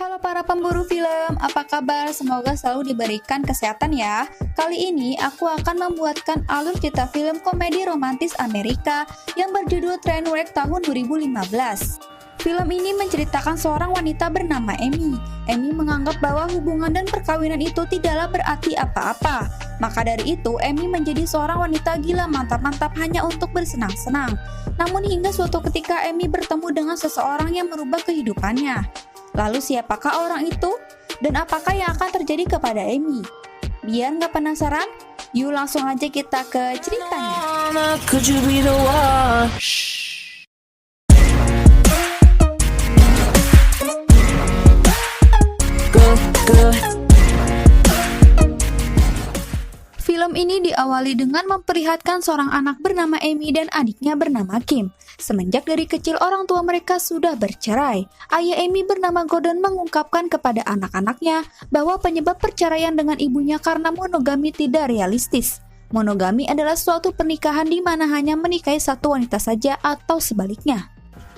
Halo para pemburu film, apa kabar? Semoga selalu diberikan kesehatan ya. Kali ini aku akan membuatkan alur cerita film komedi romantis Amerika yang berjudul Trainwreck tahun 2015. Film ini menceritakan seorang wanita bernama Amy. Amy menganggap bahwa hubungan dan perkawinan itu tidaklah berarti apa-apa. Maka dari itu, Amy menjadi seorang wanita gila mantap-mantap hanya untuk bersenang-senang. Namun hingga suatu ketika Amy bertemu dengan seseorang yang merubah kehidupannya. Lalu siapakah orang itu? Dan apakah yang akan terjadi kepada Amy? Biar nggak penasaran, yuk langsung aja kita ke ceritanya. Could you be the one? Good. Film ini diawali dengan memperlihatkan seorang anak bernama Amy dan adiknya bernama Kim. Semenjak dari kecil orang tua mereka sudah bercerai. Ayah Amy bernama Gordon mengungkapkan kepada anak-anaknya bahwa penyebab perceraian dengan ibunya karena monogami tidak realistis. Monogami adalah suatu pernikahan di mana hanya menikahi satu wanita saja atau sebaliknya.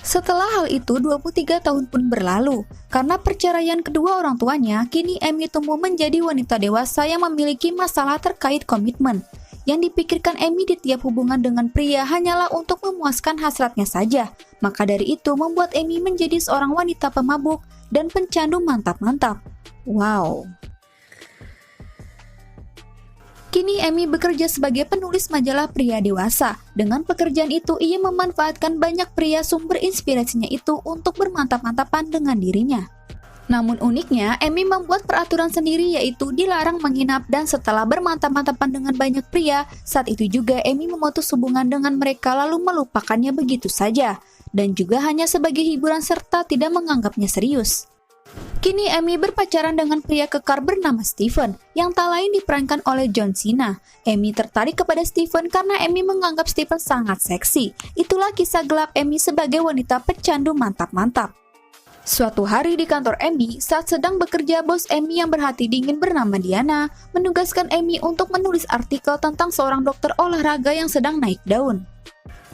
Setelah hal itu, 23 tahun pun berlalu. Karena perceraian kedua orang tuanya, kini Amy tumbuh menjadi wanita dewasa yang memiliki masalah terkait komitmen. Yang dipikirkan Amy di tiap hubungan dengan pria hanyalah untuk memuaskan hasratnya saja. Maka dari itu membuat Amy menjadi seorang wanita pemabuk dan pencandu mantap-mantap. Wow. Kini Amy bekerja sebagai penulis majalah pria dewasa. Dengan pekerjaan itu, ia memanfaatkan banyak pria sumber inspirasinya itu untuk bermantap-mantapan dengan dirinya. Namun uniknya, Amy membuat peraturan sendiri yaitu dilarang menginap dan setelah bermantap-mantapan dengan banyak pria, saat itu juga Amy memutus hubungan dengan mereka lalu melupakannya begitu saja. Dan juga hanya sebagai hiburan serta tidak menganggapnya serius. Kini Amy berpacaran dengan pria kekar bernama Stephen, yang tak lain diperankan oleh John Cena. Amy tertarik kepada Stephen karena Amy menganggap Stephen sangat seksi. Itulah kisah gelap Amy sebagai wanita pecandu mantap-mantap. Suatu hari di kantor Amy, saat sedang bekerja, bos Amy yang berhati dingin bernama Diana menugaskan Amy untuk menulis artikel tentang seorang dokter olahraga yang sedang naik daun.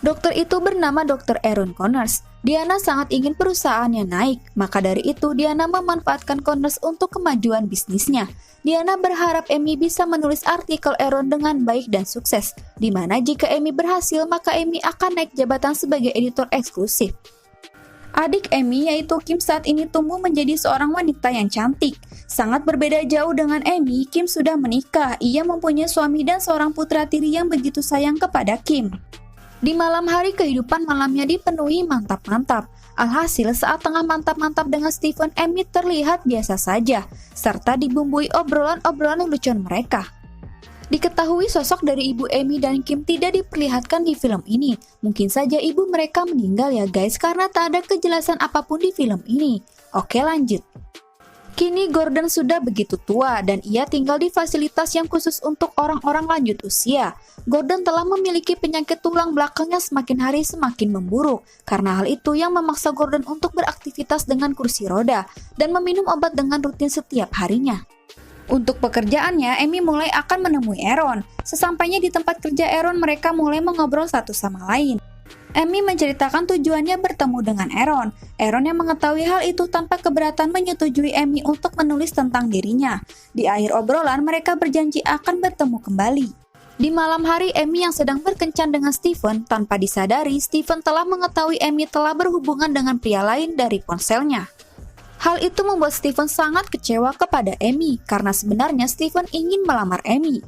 Dokter itu bernama Dr. Aaron Connors. Diana sangat ingin perusahaannya naik, maka dari itu Diana memanfaatkan Connors untuk kemajuan bisnisnya. Diana berharap Amy bisa menulis artikel Aaron dengan baik dan sukses, di mana jika Amy berhasil maka Amy akan naik jabatan sebagai editor eksklusif. Adik Amy yaitu Kim saat ini tumbuh menjadi seorang wanita yang cantik. Sangat berbeda jauh dengan Amy, Kim sudah menikah. Ia mempunyai suami dan seorang putra tiri yang begitu sayang kepada Kim. Di malam hari kehidupan malamnya dipenuhi mantap-mantap. Alhasil saat tengah mantap-mantap dengan Stephen, Amy terlihat biasa saja, serta dibumbui obrolan-obrolan lucuan mereka. Diketahui sosok dari ibu Amy dan Kim tidak diperlihatkan di film ini. Mungkin saja ibu mereka meninggal ya guys, karena tak ada kejelasan apapun di film ini. Oke lanjut. Kini Gordon sudah begitu tua dan ia tinggal di fasilitas yang khusus untuk orang-orang lanjut usia. Gordon telah memiliki penyakit tulang belakangnya semakin hari semakin memburuk. Karena hal itu yang memaksa Gordon untuk beraktivitas dengan kursi roda dan meminum obat dengan rutin setiap harinya. Untuk pekerjaannya, Amy mulai akan menemui Aaron. Sesampainya di tempat kerja Aaron, mereka mulai mengobrol satu sama lain. Amy menceritakan tujuannya bertemu dengan Aaron. Aaron yang mengetahui hal itu tanpa keberatan menyetujui Amy untuk menulis tentang dirinya. Di akhir obrolan, mereka berjanji akan bertemu kembali. Di malam hari, Amy yang sedang berkencan dengan Stephen, tanpa disadari, Stephen telah mengetahui Amy telah berhubungan dengan pria lain dari ponselnya. Hal itu membuat Stephen sangat kecewa kepada Amy, karena sebenarnya Stephen ingin melamar Amy.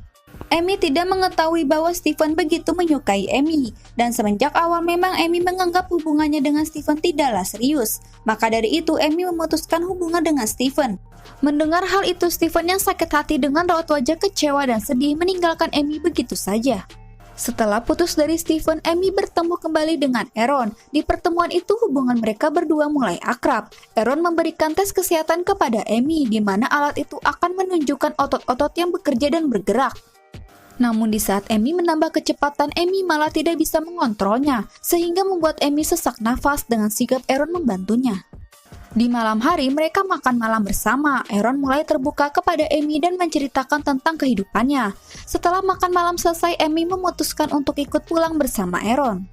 Amy tidak mengetahui bahwa Stephen begitu menyukai Amy, dan semenjak awal memang Amy menganggap hubungannya dengan Stephen tidaklah serius. Maka dari itu Amy memutuskan hubungan dengan Stephen. Mendengar hal itu, Stephen yang sakit hati dengan raut wajah kecewa dan sedih meninggalkan Amy begitu saja. Setelah putus dari Stephen, Amy bertemu kembali dengan Aaron. Di pertemuan itu hubungan mereka berdua mulai akrab. Aaron memberikan tes kesehatan kepada Amy, di mana alat itu akan menunjukkan otot-otot yang bekerja dan bergerak. Namun di saat Amy menambah kecepatan, Amy malah tidak bisa mengontrolnya, sehingga membuat Amy sesak nafas dengan sigap Aaron membantunya. Di malam hari, mereka makan malam bersama. Aaron mulai terbuka kepada Amy dan menceritakan tentang kehidupannya. Setelah makan malam selesai, Amy memutuskan untuk ikut pulang bersama Aaron.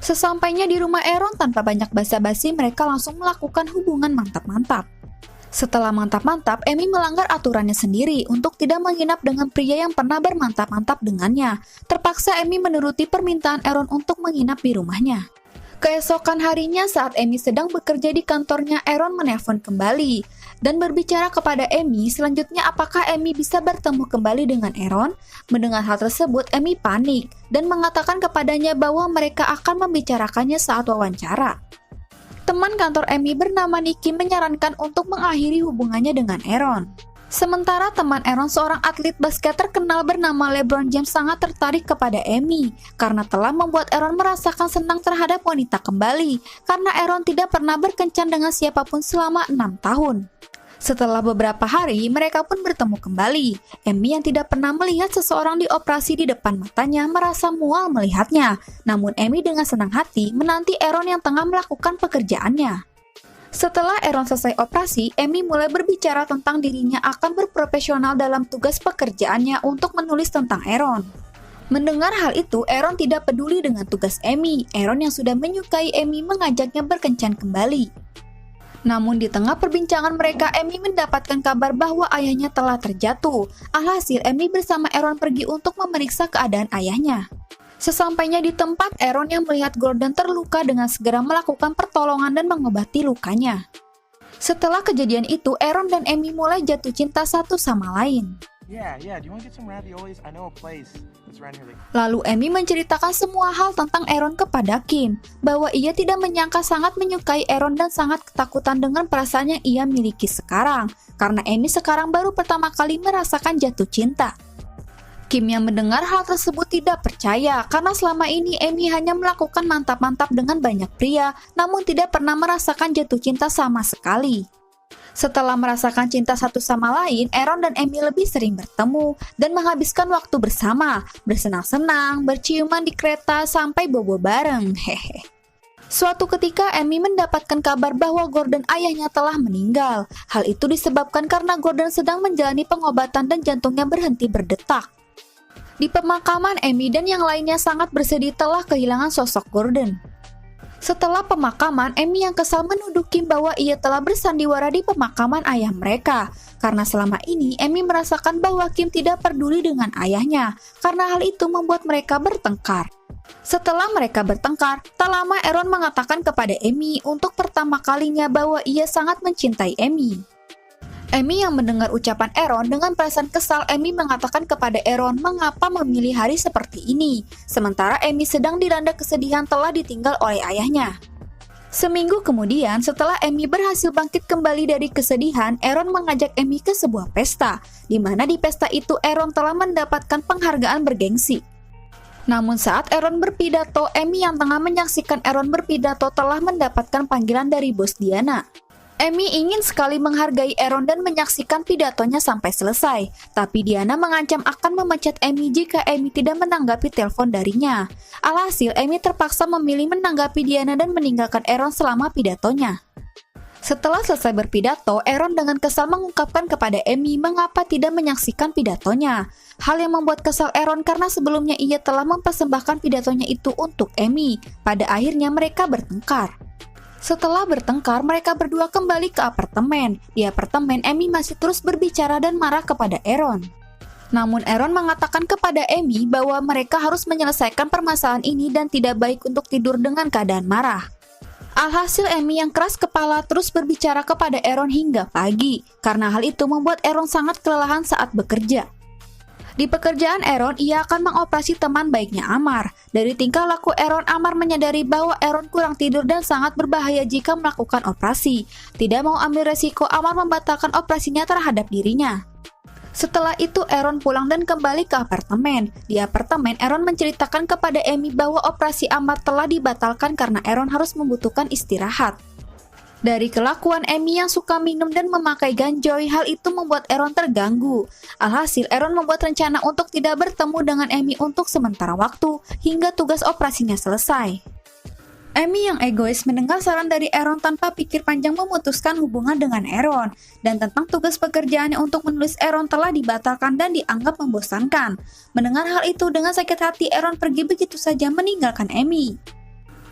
Sesampainya di rumah Aaron, tanpa banyak basa-basi, mereka langsung melakukan hubungan mantap-mantap. Setelah mantap-mantap, Amy melanggar aturannya sendiri untuk tidak menginap dengan pria yang pernah bermantap-mantap dengannya. Terpaksa Amy menuruti permintaan Aaron untuk menginap di rumahnya. Keesokan harinya saat Amy sedang bekerja di kantornya, Aaron menelpon kembali dan berbicara kepada Amy selanjutnya apakah Amy bisa bertemu kembali dengan Aaron. Mendengar hal tersebut, Amy panik dan mengatakan kepadanya bahwa mereka akan membicarakannya saat wawancara. Teman kantor Amy bernama Nikki menyarankan untuk mengakhiri hubungannya dengan Aaron. Sementara teman Aaron, seorang atlet basket terkenal bernama LeBron James, sangat tertarik kepada Amy karena telah membuat Aaron merasakan senang terhadap wanita kembali karena Aaron tidak pernah berkencan dengan siapapun selama 6 tahun. Setelah beberapa hari, mereka pun bertemu kembali. Amy yang tidak pernah melihat seseorang dioperasi di depan matanya merasa mual melihatnya. Namun Amy dengan senang hati menanti Aaron yang tengah melakukan pekerjaannya. Setelah Aaron selesai operasi, Amy mulai berbicara tentang dirinya akan berprofesional dalam tugas pekerjaannya untuk menulis tentang Aaron. Mendengar hal itu, Aaron tidak peduli dengan tugas Amy. Aaron yang sudah menyukai Amy mengajaknya berkencan kembali. Namun di tengah perbincangan mereka, Amy mendapatkan kabar bahwa ayahnya telah terjatuh. Alhasil, Amy bersama Aaron pergi untuk memeriksa keadaan ayahnya. Sesampainya di tempat, Aaron yang melihat Gordon terluka dengan segera melakukan pertolongan dan mengobati lukanya. Setelah kejadian itu, Aaron dan Amy mulai jatuh cinta satu sama lain. Yeah. Do you want to get some raviolis? I know a place that's around here. Lalu Amy menceritakan semua hal tentang Aaron kepada Kim, bahwa ia tidak menyangka sangat menyukai Aaron dan sangat ketakutan dengan perasaan yang ia miliki sekarang, karena Amy sekarang baru pertama kali merasakan jatuh cinta. Kim yang mendengar hal tersebut tidak percaya, karena selama ini Amy hanya melakukan mantap-mantap dengan banyak pria, namun tidak pernah merasakan jatuh cinta sama sekali. Setelah merasakan cinta satu sama lain, Aaron dan Amy lebih sering bertemu dan menghabiskan waktu bersama, bersenang-senang, berciuman di kereta, sampai bobo bareng. Hehe. Suatu ketika, Amy mendapatkan kabar bahwa Gordon ayahnya telah meninggal. Hal itu disebabkan karena Gordon sedang menjalani pengobatan dan jantungnya berhenti berdetak. Di pemakaman, Amy dan yang lainnya sangat bersedih telah kehilangan sosok Gordon. Setelah pemakaman, Amy yang kesal menuduh Kim bahwa ia telah bersandiwara di pemakaman ayah mereka. Karena selama ini, Amy merasakan bahwa Kim tidak peduli dengan ayahnya, karena hal itu membuat mereka bertengkar. Setelah mereka bertengkar, tak lama Aaron mengatakan kepada Amy untuk pertama kalinya bahwa ia sangat mencintai Amy. Amy yang mendengar ucapan Aaron dengan perasaan kesal, Amy mengatakan kepada Aaron mengapa memilih hari seperti ini, sementara Amy sedang dilanda kesedihan telah ditinggal oleh ayahnya. Seminggu kemudian, setelah Amy berhasil bangkit kembali dari kesedihan, Aaron mengajak Amy ke sebuah pesta, di mana di pesta itu Aaron telah mendapatkan penghargaan bergengsi. Namun saat Aaron berpidato, Amy yang tengah menyaksikan Aaron berpidato telah mendapatkan panggilan dari bos Diana. Amy ingin sekali menghargai Aaron dan menyaksikan pidatonya sampai selesai, tapi Diana mengancam akan memecat Amy jika Amy tidak menanggapi telepon darinya. Alhasil, Amy terpaksa memilih menanggapi Diana dan meninggalkan Aaron selama pidatonya. Setelah selesai berpidato, Aaron dengan kesal mengungkapkan kepada Amy mengapa tidak menyaksikan pidatonya. Hal yang membuat kesal Aaron karena sebelumnya ia telah mempersembahkan pidatonya itu untuk Amy. Pada akhirnya mereka bertengkar. Setelah bertengkar, mereka berdua kembali ke apartemen. Di apartemen, Amy masih terus berbicara dan marah kepada Aaron. Namun Aaron mengatakan kepada Amy bahwa mereka harus menyelesaikan permasalahan ini dan tidak baik untuk tidur dengan keadaan marah. Alhasil Amy yang keras kepala terus berbicara kepada Aaron hingga pagi, karena hal itu membuat Aaron sangat kelelahan saat bekerja. Di pekerjaan Aaron, ia akan mengoperasi teman baiknya Amar. Dari tingkah laku Aaron, Amar menyadari bahwa Aaron kurang tidur dan sangat berbahaya jika melakukan operasi. Tidak mau ambil resiko, Amar membatalkan operasinya terhadap dirinya. Setelah itu, Aaron pulang dan kembali ke apartemen. Di apartemen, Aaron menceritakan kepada Amy bahwa operasi Amar telah dibatalkan karena Aaron harus membutuhkan istirahat. Dari kelakuan Amy yang suka minum dan memakai ganjoy, hal itu membuat Aaron terganggu. Alhasil, Aaron membuat rencana untuk tidak bertemu dengan Amy untuk sementara waktu, hingga tugas operasinya selesai. Amy yang egois mendengar saran dari Aaron tanpa pikir panjang memutuskan hubungan dengan Aaron, dan tentang tugas pekerjaannya untuk menulis Aaron telah dibatalkan dan dianggap membosankan. Mendengar hal itu dengan sakit hati, Aaron pergi begitu saja meninggalkan Amy.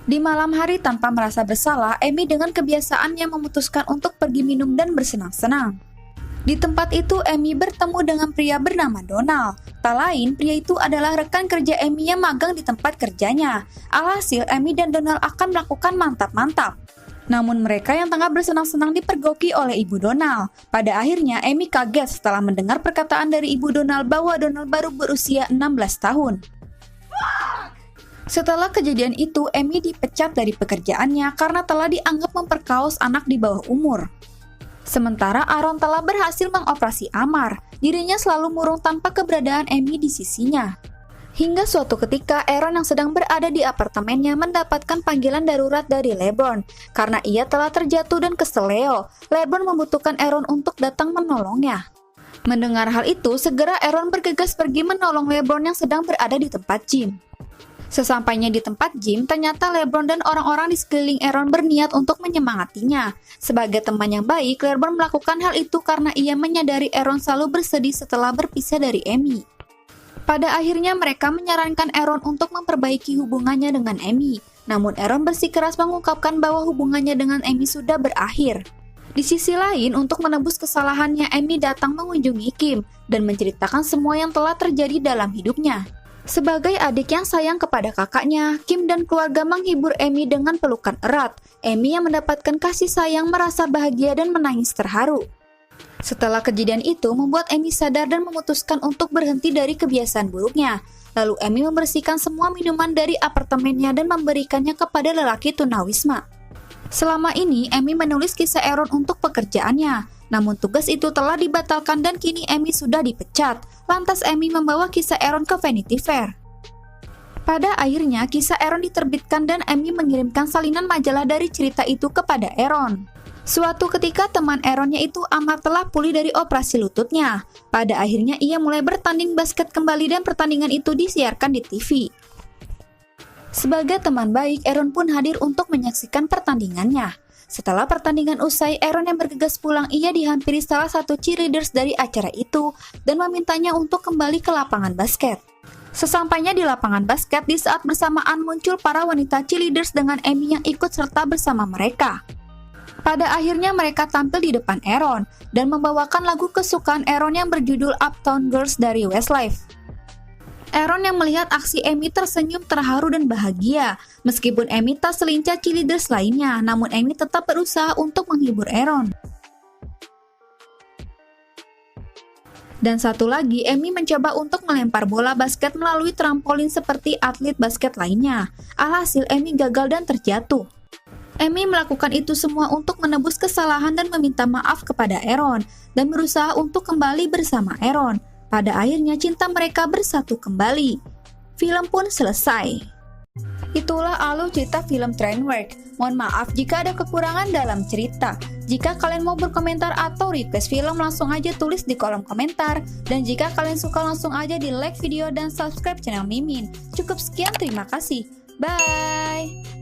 Di malam hari tanpa merasa bersalah, Amy dengan kebiasaannya memutuskan untuk pergi minum dan bersenang-senang. Di tempat itu, Amy bertemu dengan pria bernama Donald. Tak lain, pria itu adalah rekan kerja Amy yang magang di tempat kerjanya. Alhasil, Amy dan Donald akan melakukan mantap-mantap. Namun mereka yang tengah bersenang-senang dipergoki oleh ibu Donald. Pada akhirnya, Amy kaget setelah mendengar perkataan dari ibu Donald bahwa Donald baru berusia 16 tahun. Setelah kejadian itu, Amy dipecat dari pekerjaannya karena telah dianggap memperkaos anak di bawah umur. Sementara Aaron telah berhasil mengoperasi Amar, dirinya selalu murung tanpa keberadaan Amy di sisinya. Hingga suatu ketika, Aaron yang sedang berada di apartemennya mendapatkan panggilan darurat dari LeBron. Karena ia telah terjatuh dan keseleo, LeBron membutuhkan Aaron untuk datang menolongnya. Mendengar hal itu, segera Aaron bergegas pergi menolong LeBron yang sedang berada di tempat gym. Sesampainya di tempat gym, ternyata LeBron dan orang-orang di sekeliling Aaron berniat untuk menyemangatinya. Sebagai teman yang baik, LeBron melakukan hal itu karena ia menyadari Aaron selalu bersedih setelah berpisah dari Amy. Pada akhirnya mereka menyarankan Aaron untuk memperbaiki hubungannya dengan Amy. Namun Aaron bersikeras mengungkapkan bahwa hubungannya dengan Amy sudah berakhir. Di sisi lain, untuk menebus kesalahannya, Amy datang mengunjungi Kim dan menceritakan semua yang telah terjadi dalam hidupnya. Sebagai adik yang sayang kepada kakaknya, Kim dan keluarga menghibur Amy dengan pelukan erat. Amy yang mendapatkan kasih sayang merasa bahagia dan menangis terharu. Setelah kejadian itu membuat Amy sadar dan memutuskan untuk berhenti dari kebiasaan buruknya. Lalu Amy membersihkan semua minuman dari apartemennya dan memberikannya kepada lelaki tunawisma. Selama ini, Amy menulis kisah Aaron untuk pekerjaannya. Namun tugas itu telah dibatalkan dan kini Amy sudah dipecat. Lantas Amy membawa kisah Aaron ke Vanity Fair. Pada akhirnya, kisah Aaron diterbitkan dan Amy mengirimkan salinan majalah dari cerita itu kepada Aaron. Suatu ketika teman Aaronnya itu Amar telah pulih dari operasi lututnya. Pada akhirnya ia mulai bertanding basket kembali dan pertandingan itu disiarkan di TV. Sebagai teman baik, Aaron pun hadir untuk menyaksikan pertandingannya. Setelah pertandingan usai, Aaron yang bergegas pulang, ia dihampiri salah satu cheerleaders dari acara itu dan memintanya untuk kembali ke lapangan basket. Sesampainya di lapangan basket, di saat bersamaan muncul para wanita cheerleaders dengan Amy yang ikut serta bersama mereka. Pada akhirnya mereka tampil di depan Aaron dan membawakan lagu kesukaan Aaron yang berjudul Uptown Girls dari Westlife. Aaron yang melihat aksi Amy tersenyum terharu dan bahagia. Meskipun Amy tak selincah cheerleaders lainnya, namun Amy tetap berusaha untuk menghibur Aaron. Dan satu lagi, Amy mencoba untuk melempar bola basket melalui trampolin seperti atlet basket lainnya. Alhasil, Amy gagal dan terjatuh. Amy melakukan itu semua untuk menebus kesalahan dan meminta maaf kepada Aaron, dan berusaha untuk kembali bersama Aaron. Pada akhirnya cinta mereka bersatu kembali. Film pun selesai. Itulah alur cerita film Trainwreck. Mohon maaf jika ada kekurangan dalam cerita. Jika kalian mau berkomentar atau request film, langsung aja tulis di kolom komentar. Dan jika kalian suka, langsung aja di like video dan subscribe channel Mimin. Cukup sekian, terima kasih. Bye!